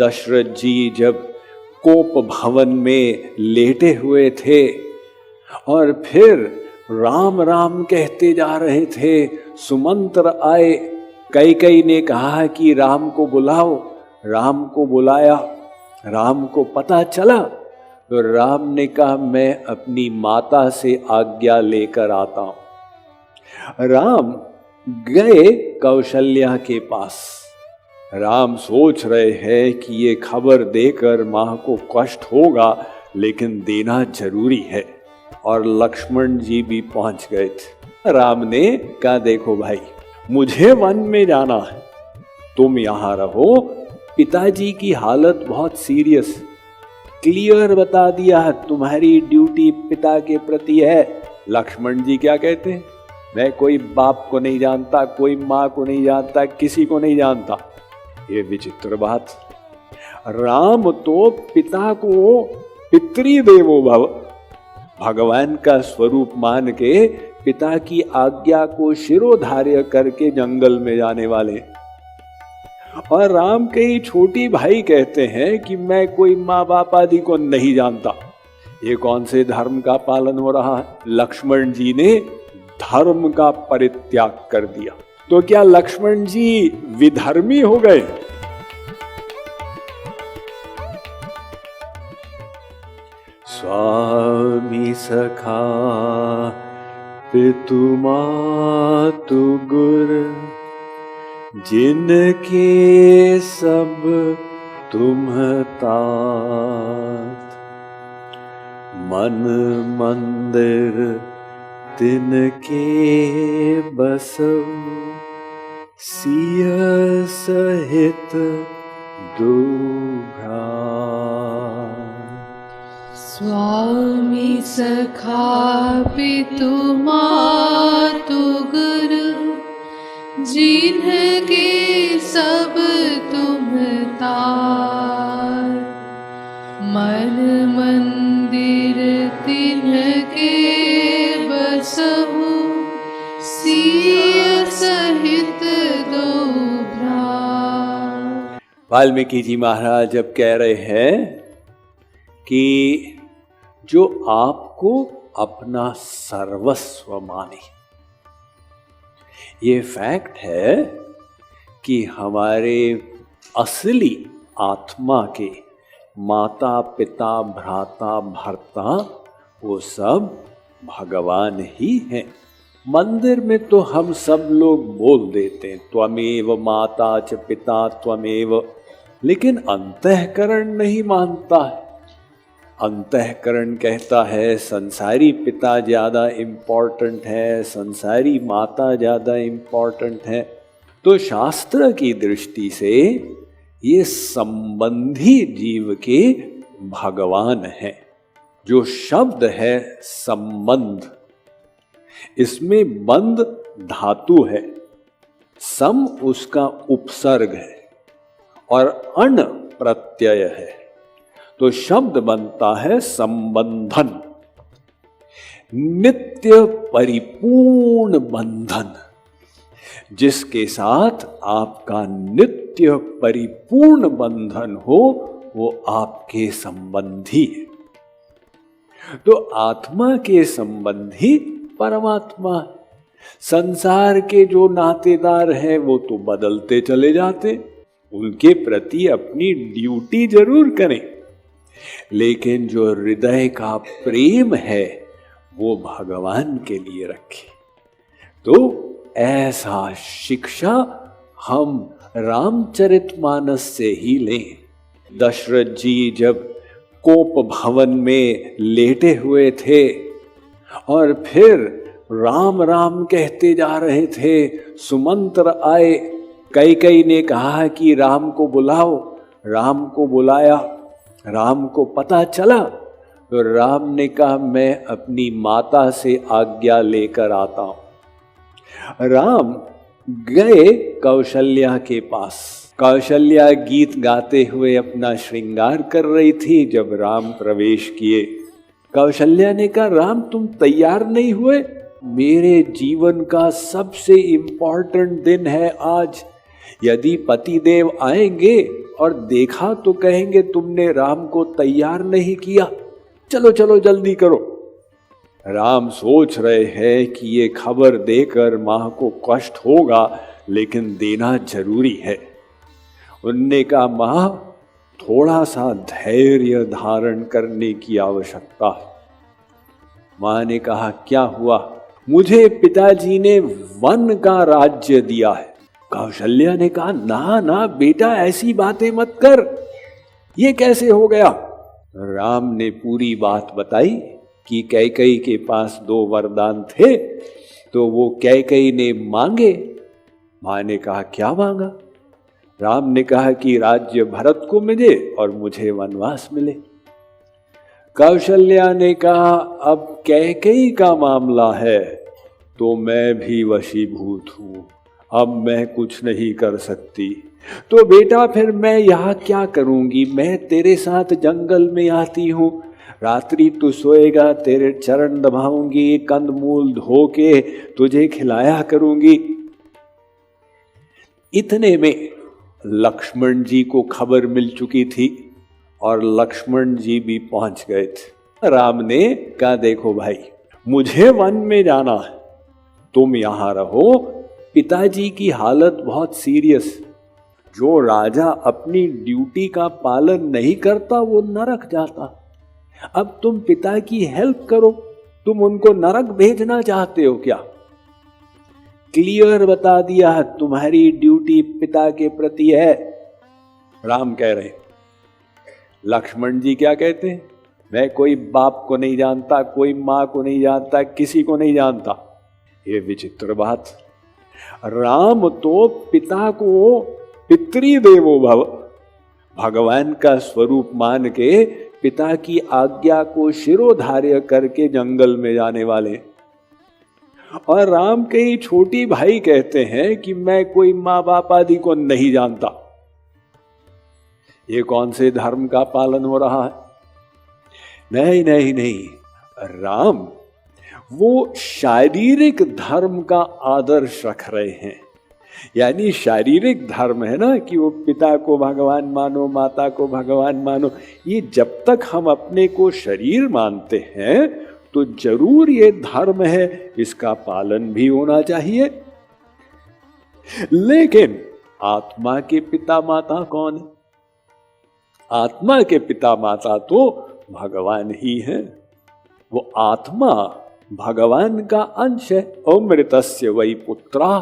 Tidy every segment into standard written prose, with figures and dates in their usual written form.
दशरथ जी जब कोप भवन में लेटे हुए थे और फिर राम राम कहते जा रहे थे, सुमंत्र आए। कैकेयी ने कहा कि राम को बुलाओ, राम को बुलाया। राम को पता चला तो राम ने कहा मैं अपनी माता से आज्ञा लेकर आता हूं। राम गए कौशल्या के पास। राम सोच रहे हैं कि ये खबर देकर मां को कष्ट होगा, लेकिन देना जरूरी है। और लक्ष्मण जी भी पहुंच गए थे। राम ने कहा देखो भाई, मुझे वन में जाना है, तुम यहां रहो। पिताजी की हालत बहुत सीरियस, क्लियर बता दिया है, तुम्हारी ड्यूटी पिता के प्रति है। लक्ष्मण जी क्या कहते हैं, मैं कोई बाप को नहीं जानता, कोई माँ को नहीं जानता, किसी को नहीं जानता। ये विचित्र बात। राम तो पिता को पितृदेवो भव, भगवान का स्वरूप मान के पिता की आज्ञा को शिरोधार्य करके जंगल में जाने वाले। और राम के ही छोटी भाई कहते हैं कि मैं कोई माँ बाप आदि को नहीं जानता। ये कौन से धर्म का पालन हो रहा है? लक्ष्मण जी ने धर्म का परित्याग कर दिया। तो क्या लक्ष्मण जी विधर्मी हो गए? स्वामी सखा पितु मातु गुर, जिनके सब तुम तात। मन मंदिर तिनके बसौ, सिय सहित दो भ्रात। स्वामी सखा पितु मातु गुरु, जिनके सब तुम तार। मन मंदिर तिनके बसहु, सिय सहित दो भ्रात। वाल्मीकि जी महाराज जब कह रहे हैं कि जो आपको अपना सर्वस्व माने, ये फैक्ट है कि हमारे असली आत्मा के माता पिता भ्राता भर्ता वो सब भगवान ही हैं। मंदिर में तो हम सब लोग बोल देते हैं त्वमेव माता च पिता त्वमेव, लेकिन अंतःकरण नहीं मानता है। अंतःकरण कहता है संसारी पिता ज़्यादा इम्पॉर्टेंट है, संसारी माता ज़्यादा इम्पॉर्टेंट है। तो शास्त्र की दृष्टि से ये संबंधी जीव के भगवान हैं। जो शब्द है संबंध, इसमें बंध धातु है, सम उसका उपसर्ग है और अण प्रत्यय है, तो शब्द बनता है संबंधन। नित्य परिपूर्ण बंधन, जिसके साथ आपका नित्य परिपूर्ण बंधन हो, वो आपके संबंधी है। तो आत्मा के संबंधी परमात्मा। संसार के जो नातेदार हैं वो तो बदलते चले जाते, उनके प्रति अपनी ड्यूटी जरूर करें, लेकिन जो हृदय का प्रेम है वो भगवान के लिए रखें। तो ऐसा शिक्षा हम रामचरितमानस से ही लें। दशरथ जी जब कोप भवन में लेटे हुए थे और फिर राम राम कहते जा रहे थे, सुमंत्र आए। कैकेयी ने कहा कि राम को बुलाओ, राम को बुलाया। राम को पता चला तो राम ने कहा मैं अपनी माता से आज्ञा लेकर आता हूं। राम गए कौशल्या के पास। कौशल्या गीत गाते हुए अपना श्रृंगार कर रही थी जब राम प्रवेश किए। कौशल्या ने कहा राम तुम तैयार नहीं हुए? मेरे जीवन का सबसे इम्पोर्टेंट दिन है आज। यदि पतिदेव आएंगे और देखा तो कहेंगे तुमने राम को तैयार नहीं किया, चलो चलो जल्दी करो। राम सोच रहे हैं कि ये खबर देकर मां को कष्ट होगा, लेकिन देना जरूरी है। उनने कहा मां, थोड़ा सा धैर्य धारण करने की आवश्यकता है। मां ने कहा क्या हुआ? मुझे पिताजी ने वन का राज्य दिया है। कौशल्या ने कहा ना ना बेटा, ऐसी बातें मत कर, ये कैसे हो गया? राम ने पूरी बात बताई कि कैकेयी के पास 2 वरदान थे, तो वो कैकेयी ने मांगे। मां ने कहा क्या मांगा? राम ने कहा कि राज्य भरत को मिले और मुझे वनवास मिले। कौशल्या ने कहा अब कैकेयी का मामला है तो मैं भी वशीभूत हूं, अब मैं कुछ नहीं कर सकती। तो बेटा फिर मैं यहाँ क्या करूंगी? मैं तेरे साथ जंगल में आती हूँ, रात्रि तू सोएगा, तेरे चरण दबाऊंगी, कंदमूल धो के तुझे खिलाया करूंगी। इतने में लक्ष्मण जी को खबर मिल चुकी थी और लक्ष्मण जी भी पहुंच गए थे। राम ने कहा देखो भाई, मुझे वन में जाना है, तुम यहां रहो। पिताजी की हालत बहुत सीरियस, जो राजा अपनी ड्यूटी का पालन नहीं करता वो नरक जाता। अब तुम पिता की हेल्प करो, तुम उनको नरक भेजना चाहते हो क्या? क्लियर बता दिया, तुम्हारी ड्यूटी पिता के प्रति है। राम कह रहे, लक्ष्मण जी क्या कहते हैं? मैं कोई बाप को नहीं जानता, कोई मां को नहीं जानता, किसी को नहीं जानता। ये विचित्र बात। राम तो पिता को पितृदेवो भव, भगवान का स्वरूप मान के पिता की आज्ञा को शिरोधार्य करके जंगल में जाने वाले। और राम के ही छोटी भाई कहते हैं कि मैं कोई माँ बाप आदि को नहीं जानता। ये कौन से धर्म का पालन हो रहा है? नहीं नहीं नहीं, राम वो शारीरिक धर्म का आदर्श रख रहे हैं। यानी शारीरिक धर्म है ना कि वो पिता को भगवान मानो, माता को भगवान मानो। ये जब तक हम अपने को शरीर मानते हैं तो जरूर ये धर्म है, इसका पालन भी होना चाहिए। लेकिन आत्मा के पिता माता कौन है? आत्मा के पिता माता तो भगवान ही है। वो आत्मा भगवान का अंश है। अमृतस्य वै पुत्रा।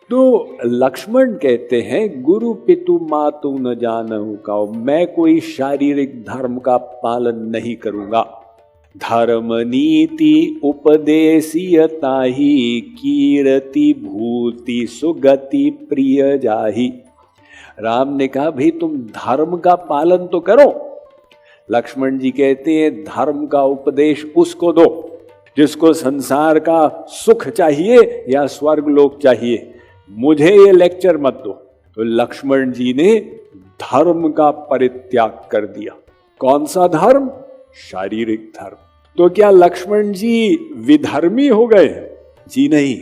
तो लक्ष्मण कहते हैं गुरु पितु मातु न जानहु कहो, मैं कोई शारीरिक धर्म का पालन नहीं करूंगा। धर्म नीति उपदेशियता ही कीर्ति भूति सुगति प्रिय जाहि। राम ने कहा भाई तुम धर्म का पालन तो करो। लक्ष्मण जी कहते हैं धर्म का उपदेश उसको दो जिसको संसार का सुख चाहिए या स्वर्ग लोक चाहिए, मुझे ये लेक्चर मत दो। तो लक्ष्मण जी ने धर्म का परित्याग कर दिया। कौन सा धर्म? शारीरिक धर्म। तो क्या लक्ष्मण जी विधर्मी हो गए? जी नहीं,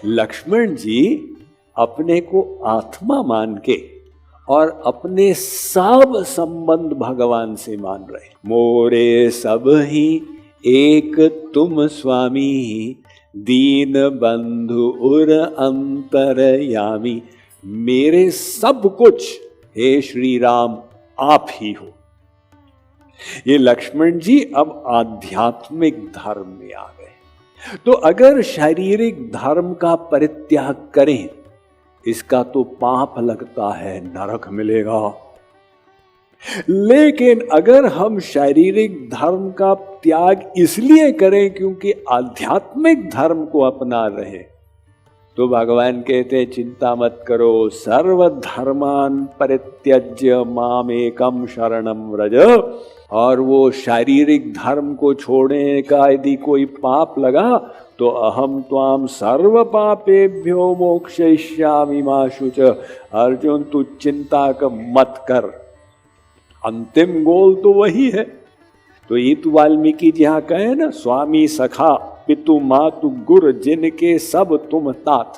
लक्ष्मण जी अपने को आत्मा मान के और अपने सब संबंध भगवान से मान रहे। मोरे सब ही एक तुम स्वामी, दीन बंधु उर अंतरयामी। मेरे सब कुछ हे श्री राम आप ही हो। ये लक्ष्मण जी अब आध्यात्मिक धर्म में आ गए। तो अगर शारीरिक धर्म का परित्याग करें, इसका तो पाप लगता है, नरक मिलेगा। लेकिन अगर हम शारीरिक धर्म का त्याग इसलिए करें क्योंकि आध्यात्मिक धर्म को अपना रहे, तो भगवान कहते चिंता मत करो, सर्व धर्मान परित्यज्य मामेकम शरणम व्रज। और वो शारीरिक धर्म को छोड़ने का यदि कोई पाप लगा तो अहम त्वाम सर्व पापेभ्यो मोक्षयिष्यामि मा शुच। अर्जुन तू चिंता का मत कर, अंतिम गोल तो वही है। तो ये तो वाल्मीकि जी यहाँ कहे ना, स्वामी सखा पितु मातु गुर जिनके सब तुम तात।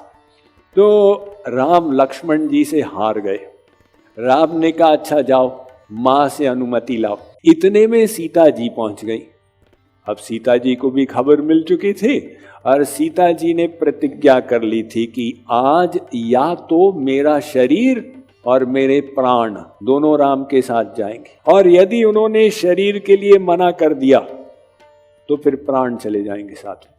तो राम लक्ष्मण जी से हार गए। राम ने कहा अच्छा जाओ, मां से अनुमति लाओ। इतने में सीता जी पहुंच गई। अब सीता जी को भी खबर मिल चुकी थी और सीता जी ने प्रतिज्ञा कर ली थी कि आज या तो मेरा शरीर और मेरे प्राण दोनों राम के साथ जाएंगे, और यदि उन्होंने शरीर के लिए मना कर दिया तो फिर प्राण चले जाएंगे साथ में,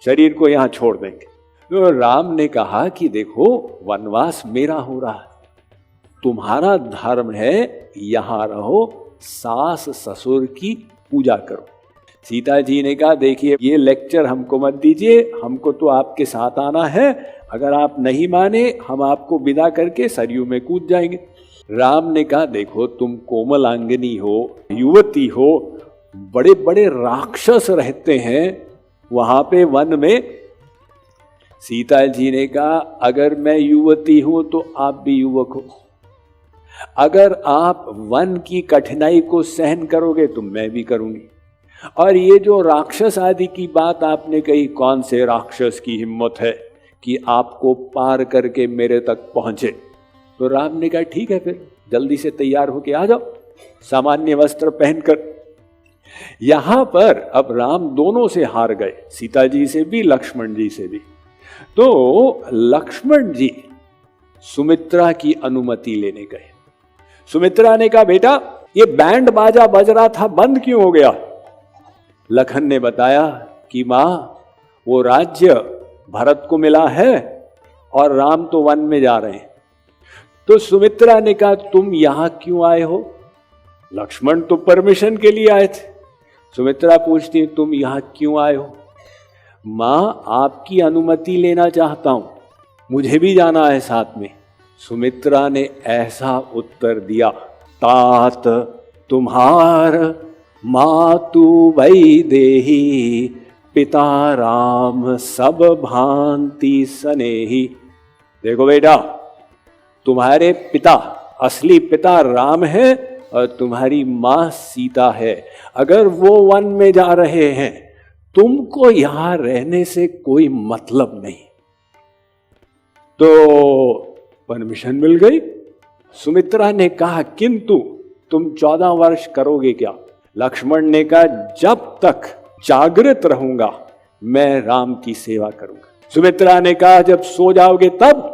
शरीर को यहां छोड़ देंगे। तो राम ने कहा कि देखो वनवास मेरा हो रहा है, तुम्हारा धर्म है यहां रहो, सास ससुर की पूजा करो। सीता जी ने कहा देखिए ये लेक्चर हमको मत दीजिए, हमको तो आपके साथ आना है, अगर आप नहीं माने हम आपको विदा करके सरयू में कूद जाएंगे। राम ने कहा देखो तुम कोमलांगिनी हो, युवती हो, बड़े बड़े राक्षस रहते हैं वहां पे वन में। सीता जी ने कहा अगर मैं युवती हूं तो आप भी युवक हो, अगर आप वन की कठिनाई को सहन करोगे तो मैं भी करूंगी, और ये जो राक्षस आदि की बात आपने कही, कौन से राक्षस की हिम्मत है कि आपको पार करके मेरे तक पहुंचे। तो राम ने कहा ठीक है फिर जल्दी से तैयार होके आ जाओ, सामान्य वस्त्र पहनकर। यहां पर अब राम दोनों से हार गए, सीता जी से भी लक्ष्मण जी से भी। तो लक्ष्मण जी सुमित्रा की अनुमति लेने गए। सुमित्रा ने कहा बेटा ये बैंड बाजा बज रहा था बंद क्यों हो गया? लखन ने बताया कि मां वो राज्य भरत को मिला है और राम तो वन में जा रहे हैं। तो सुमित्रा ने कहा तुम यहां क्यों आए हो? लक्ष्मण तो परमिशन के लिए आए थे। सुमित्रा पूछती तुम यहां क्यों आए हो? मां आपकी अनुमति लेना चाहता हूं, मुझे भी जाना है साथ में। सुमित्रा ने ऐसा उत्तर दिया, तात तुम्हार मातु वैदेही, पिता राम सब भांति सनेही। देखो बेटा तुम्हारे पिता, असली पिता राम है और तुम्हारी मां सीता है। अगर वो वन में जा रहे हैं तुमको यहां रहने से कोई मतलब नहीं। तो परमिशन मिल गई। सुमित्रा ने कहा किंतु तुम 14 वर्ष करोगे क्या? लक्ष्मण ने कहा जब तक जागृत रहूंगा मैं राम की सेवा करूंगा। सुमित्रा ने कहा जब सो जाओगे तब?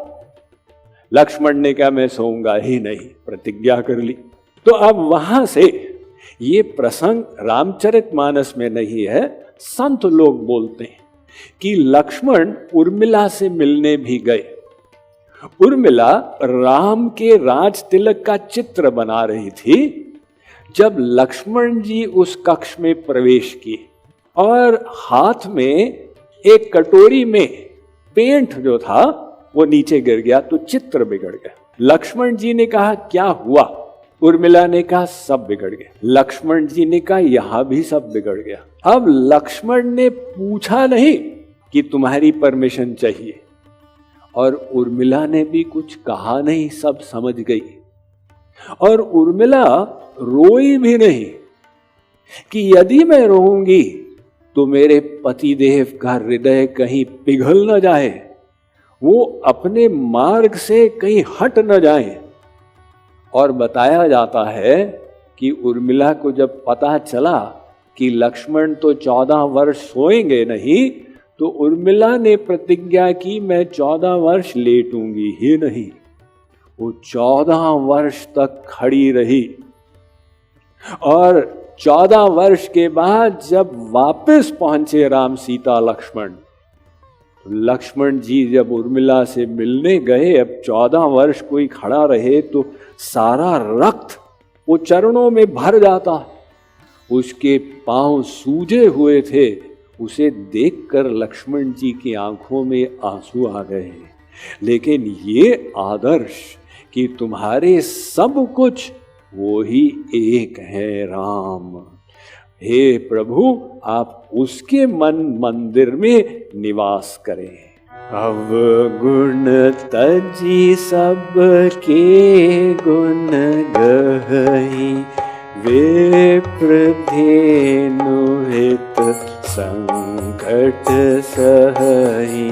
लक्ष्मण ने कहा मैं सोऊंगा ही नहीं, प्रतिज्ञा कर ली। तो अब वहां से ये प्रसंग रामचरितमानस में नहीं है, संत लोग बोलते हैं कि लक्ष्मण उर्मिला से मिलने भी गए। उर्मिला राम के राज तिलक का चित्र बना रही थी जब लक्ष्मण जी उस कक्ष में प्रवेश किए, और हाथ में एक कटोरी में पेंट जो था वो नीचे गिर गया तो चित्र बिगड़ गया। लक्ष्मण जी ने कहा क्या हुआ? उर्मिला ने कहा सब बिगड़ गया। लक्ष्मण जी ने कहा यहां भी सब बिगड़ गया। अब लक्ष्मण ने पूछा नहीं कि तुम्हारी परमिशन चाहिए, और उर्मिला ने भी कुछ कहा नहीं, सब समझ गई। और उर्मिला रोई भी नहीं कि यदि मैं रोऊंगी तो मेरे पतिदेव का हृदय कहीं पिघल न जाए, वो अपने मार्ग से कहीं हट न जाए। और बताया जाता है कि उर्मिला को जब पता चला कि लक्ष्मण तो 14 वर्ष सोएंगे नहीं, तो उर्मिला ने प्रतिज्ञा की मैं 14 वर्ष लेटूंगी ही नहीं। वो 14 वर्ष तक खड़ी रही, और 14 वर्ष के बाद जब वापस पहुंचे राम सीता लक्ष्मण, लक्ष्मण जी जब उर्मिला से मिलने गए, अब 14 वर्ष कोई खड़ा रहे तो सारा रक्त वो चरणों में भर जाता। उसके पांव सूजे हुए थे, उसे देखकर लक्ष्मण जी की आंखों में आंसू आ गए। लेकिन ये आदर्श कि तुम्हारे सब कुछ वो ही एक है राम, हे प्रभु आप उसके मंदिर में निवास करें। अवगुण तजी सब के गुण गहई, विप्रधेनु हित संकट सहई।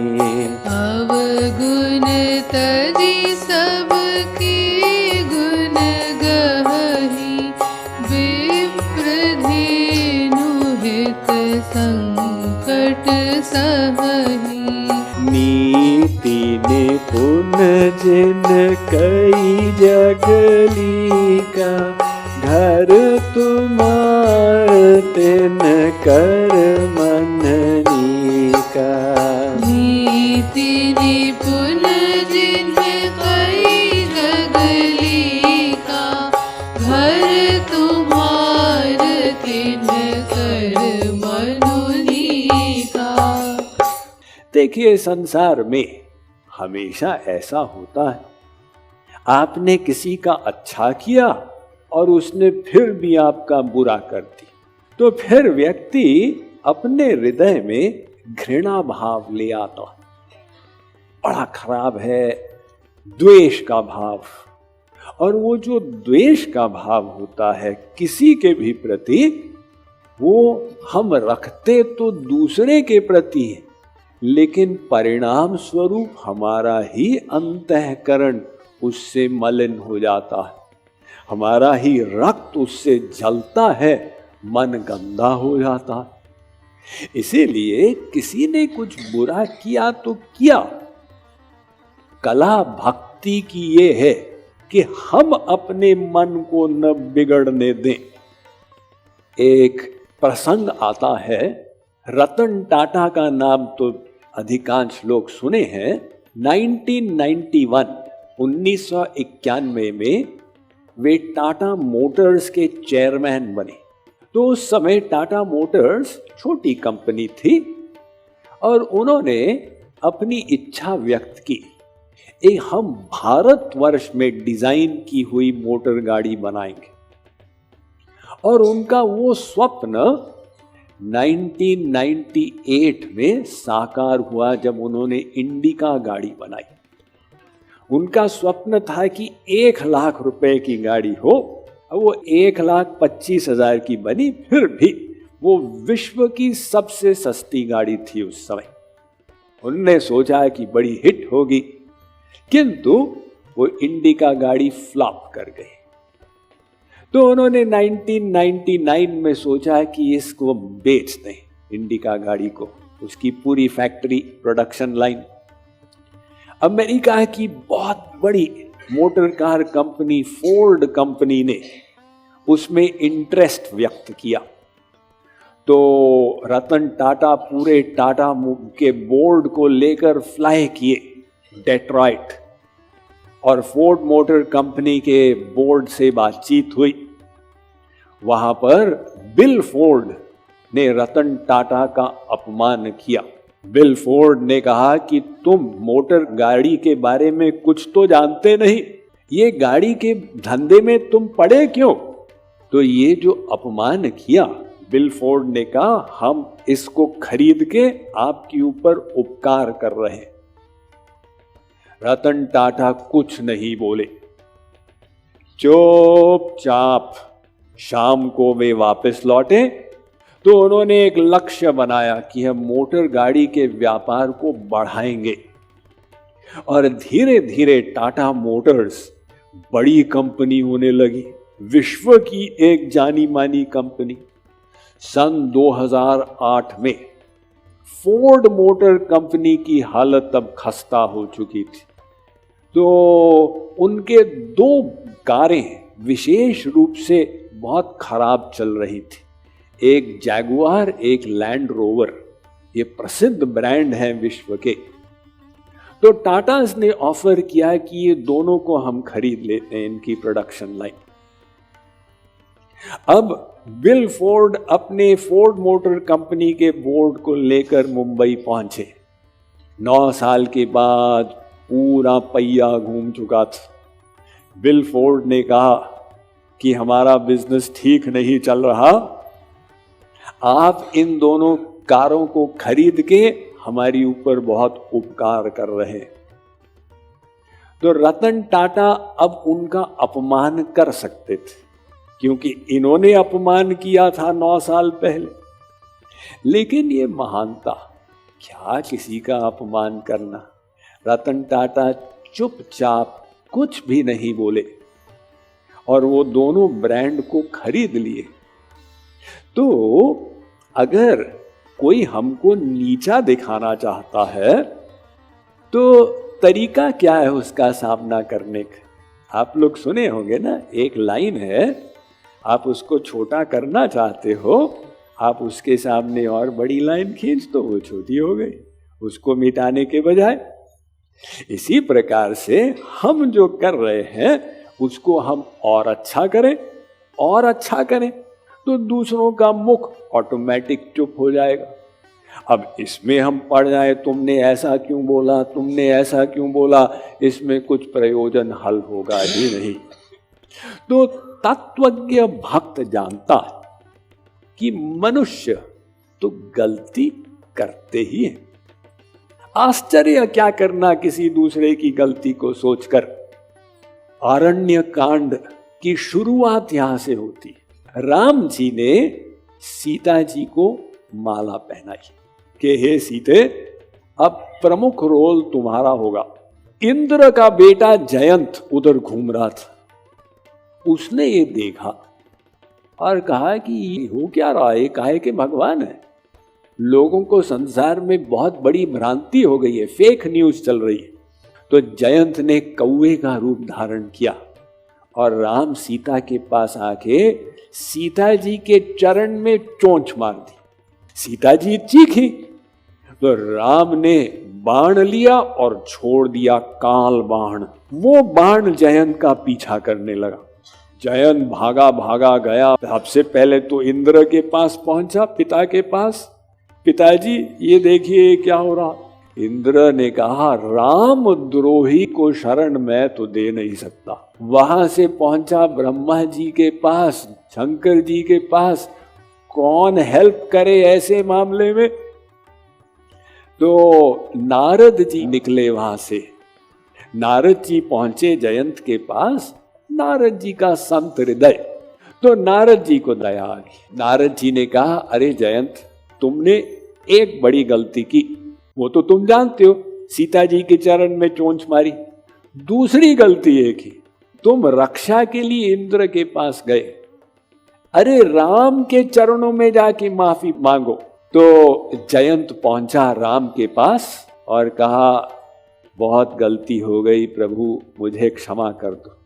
अवगुण तजी सब के गुण जिन कई जगली का, घर तुम्हार तिन कर मननी का। नीति निपुण जिन कई जगली का, घर तुम्हार तिन कर मनुनी का। देखिए, संसार में हमेशा ऐसा होता है, आपने किसी का अच्छा किया और उसने फिर भी आपका बुरा कर दी, तो फिर व्यक्ति अपने हृदय में घृणा भाव ले आता, बड़ा खराब है, द्वेष का भाव। और वो जो द्वेष का भाव होता है किसी के भी प्रति, वो हम रखते तो दूसरे के प्रति है, लेकिन परिणाम स्वरूप हमारा ही अंतःकरण उससे मलिन हो जाता है, हमारा ही रक्त उससे जलता है, मन गंदा हो जाता है। इसीलिए किसी ने कुछ बुरा किया तो किया, कला भक्ति की ये है कि हम अपने मन को न बिगड़ने दें। एक प्रसंग आता है, रतन टाटा का नाम तो अधिकांश लोग सुने हैं। 1991 में वे टाटा मोटर्स के चेयरमैन बने। तो उस समय टाटा मोटर्स छोटी कंपनी थी और उन्होंने अपनी इच्छा व्यक्त की, हम भारतवर्ष में डिजाइन की हुई मोटर गाड़ी बनाएंगे। और उनका वो स्वप्न 1998 में साकार हुआ जब उन्होंने इंडिका गाड़ी बनाई। उनका स्वप्न था कि 1 लाख रुपए की गाड़ी हो, वो 1,25,000 की बनी, फिर भी वो विश्व की सबसे सस्ती गाड़ी थी उस समय। उनने सोचा कि बड़ी हिट होगी, किंतु वो इंडिका गाड़ी फ्लॉप कर गई। तो उन्होंने 1999 में सोचा कि इसको बेच दें, इंडिका गाड़ी को, उसकी पूरी फैक्ट्री, प्रोडक्शन लाइन। अमेरिका की बहुत बड़ी motor car company Ford company ने उसमें इंटरेस्ट व्यक्त किया। तो रतन टाटा पूरे टाटा के बोर्ड को लेकर फ्लाई किए डेट्रॉइट, और फोर्ड मोटर कंपनी के बोर्ड से बातचीत हुई। वहां पर बिल फोर्ड ने रतन टाटा का अपमान किया। बिल फोर्ड ने कहा कि तुम मोटर गाड़ी के बारे में कुछ तो जानते नहीं, ये गाड़ी के धंधे में तुम पड़े क्यों? तो ये जो अपमान किया, बिल फोर्ड ने कहा हम इसको खरीद के आपके ऊपर उपकार कर रहे हैं। रतन टाटा कुछ नहीं बोले, चुपचाप शाम को वे वापस लौटे। तो उन्होंने एक लक्ष्य बनाया कि हम मोटर गाड़ी के व्यापार को बढ़ाएंगे, और धीरे धीरे टाटा मोटर्स बड़ी कंपनी होने लगी, विश्व की एक जानी मानी कंपनी। सन 2008 में फोर्ड मोटर कंपनी की हालत अब खस्ता हो चुकी थी। तो उनके 2 कारें विशेष रूप से बहुत खराब चल रही थी, एक जैगुआर, एक लैंड रोवर। ये प्रसिद्ध ब्रांड हैं विश्व के। तो टाटास ने ऑफर किया कि ये दोनों को हम खरीद लेते हैं, इनकी प्रोडक्शन लाइन। अब बिल फोर्ड अपने फोर्ड मोटर कंपनी के बोर्ड को लेकर मुंबई पहुंचे। 9 साल के बाद पूरा पहिया घूम चुका था। बिल फोर्ड ने कहा कि हमारा बिजनेस ठीक नहीं चल रहा, आप इन दोनों कारों को खरीद के हमारी ऊपर बहुत उपकार कर रहे हैं। तो रतन टाटा अब उनका अपमान कर सकते थे, क्योंकि इन्होंने अपमान किया था 9 साल पहले। लेकिन ये महानता, क्या किसी का अपमान करना। रतन टाटा चुपचाप कुछ भी नहीं बोले और वो दोनों ब्रांड को खरीद लिए। तो अगर कोई हमको नीचा दिखाना चाहता है तो तरीका क्या है उसका सामना करने का? आप लोग सुने होंगे ना, एक लाइन है, आप उसको छोटा करना चाहते हो, आप उसके सामने और बड़ी लाइन खींच दो, वो छोटी हो गई, उसको मिटाने के बजाय। इसी प्रकार से हम जो कर रहे हैं उसको हम और अच्छा करें, और अच्छा करें, तो दूसरों का मुख ऑटोमेटिक चुप हो जाएगा। अब इसमें हम पड़ जाए, तुमने ऐसा क्यों बोला, तुमने ऐसा क्यों बोला, इसमें कुछ प्रयोजन हल होगा ही नहीं। तो तत्वज्ञ भक्त जानता है कि मनुष्य तो गलती करते ही है। आश्चर्य क्या करना किसी दूसरे की गलती को सोचकर। आरण्य कांड की शुरुआत यहां से होती है। राम जी ने सीता जी को माला पहनाई कि हे सीते, अब प्रमुख रोल तुम्हारा होगा। इंद्र का बेटा जयंत उधर घूम रहा था, उसने ये देखा और कहा कि ये हो क्या रहा है, काहे के भगवान है। लोगों को संसार में बहुत बड़ी भ्रांति हो गई है, फेक न्यूज चल रही है। तो जयंत ने कौवे का रूप धारण किया और राम सीता के पास आके सीता जी के चरण में चोंच मार दी। सीता जी चीखी तो राम ने बाण लिया और छोड़ दिया काल बाण। वो बाण जयंत का पीछा करने लगा। जयंत भागा भागा गया, सबसे पहले तो इंद्र के पास पहुंचा, पिता के पास। पिताजी ये देखिए क्या हो रहा। इंद्र ने कहा, राम द्रोही को शरण मैं तो दे नहीं सकता। वहां से पहुंचा ब्रह्मा जी के पास, शंकर जी के पास, कौन हेल्प करे ऐसे मामले में। तो नारद जी निकले वहां से। नारद जी पहुंचे जयंत के पास। नारद जी का संत हृदय, तो नारद जी को दया आ गई। नारद जी ने कहा, अरे जयंत, तुमने एक बड़ी गलती की, वो तो तुम जानते हो, सीता जी के चरण में चोंच मारी। दूसरी गलती एक ही, तुम रक्षा के लिए इंद्र के पास गए। अरे राम के चरणों में जाके माफी मांगो। तो जयंत पहुंचा राम के पास और कहा, बहुत गलती हो गई प्रभु, मुझे क्षमा कर दो।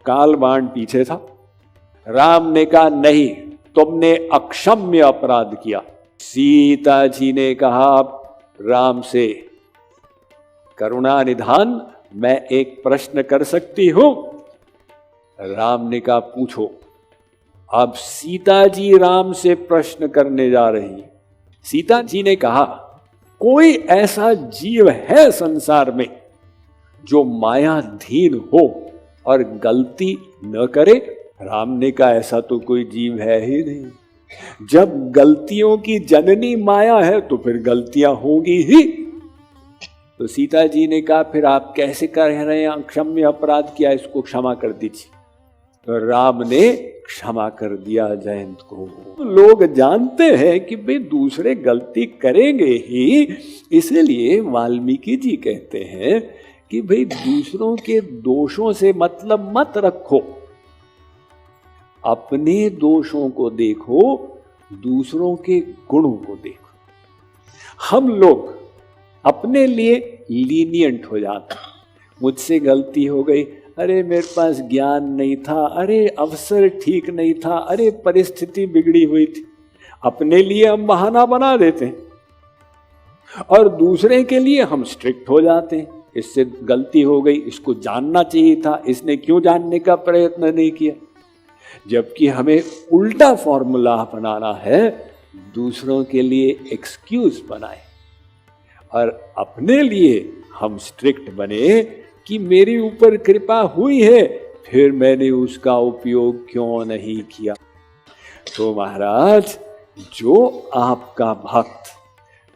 काल बाण पीछे था। राम ने कहा, नहीं, तुमने अक्षम्य अपराध किया। सीता जी ने कहा राम से, करुणा निधान, मैं एक प्रश्न कर सकती हूं? राम ने कहा, पूछो। अब सीता जी राम से प्रश्न करने जा रही। सीता जी ने कहा, कोई ऐसा जीव है संसार में जो मायाधीन हो और गलती न करे? राम ने कहा, ऐसा तो कोई जीव है ही नहीं। जब गलतियों की जननी माया है तो फिर गलतियां होंगी ही। तो सीता जी ने कहा, फिर आप कैसे कह रहे हैं अक्षम्य अपराध किया, इसको क्षमा कर दीजिए। तो राम ने क्षमा कर दिया जयंत को। लोग जानते हैं कि भाई दूसरे गलती करेंगे ही, इसलिए वाल्मीकि जी कहते हैं कि भाई दूसरों के दोषों से मतलब मत रखो, अपने दोषों को देखो, दूसरों के गुणों को देखो। हम लोग अपने लिए लीनियंट हो जाते हैं। मुझसे गलती हो गई, अरे मेरे पास ज्ञान नहीं था, अरे अवसर ठीक नहीं था, अरे परिस्थिति बिगड़ी हुई थी। अपने लिए हम बहाना बना देते हैं और दूसरे के लिए हम स्ट्रिक्ट हो जाते हैं। इससे गलती हो गई, इसको जानना चाहिए था, इसने क्यों जानने का प्रयत्न नहीं किया। जबकि हमें उल्टा फॉर्मूला बनाना है, दूसरों के लिए एक्सक्यूज बनाए और अपने लिए हम स्ट्रिक्ट बने कि मेरे ऊपर कृपा हुई है, फिर मैंने उसका उपयोग क्यों नहीं किया। तो महाराज, जो आपका भक्त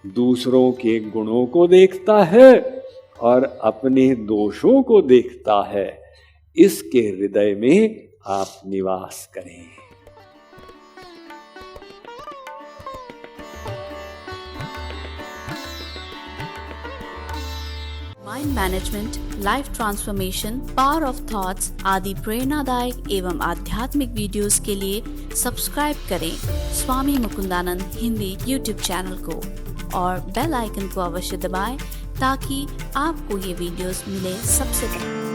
दूसरों के गुणों को देखता है और अपने दोषों को देखता है, इसके हृदय में आप निवास करें। Mind management, life transformation, power of thoughts आदि प्रेरणादायक एवं आध्यात्मिक वीडियोस के लिए सब्सक्राइब करें स्वामी मुकुंदानंद हिंदी यूट्यूब चैनल को और बेल आइकन को अवश्य दबाएं ताकि आपको ये वीडियोस मिले सबसे पहले।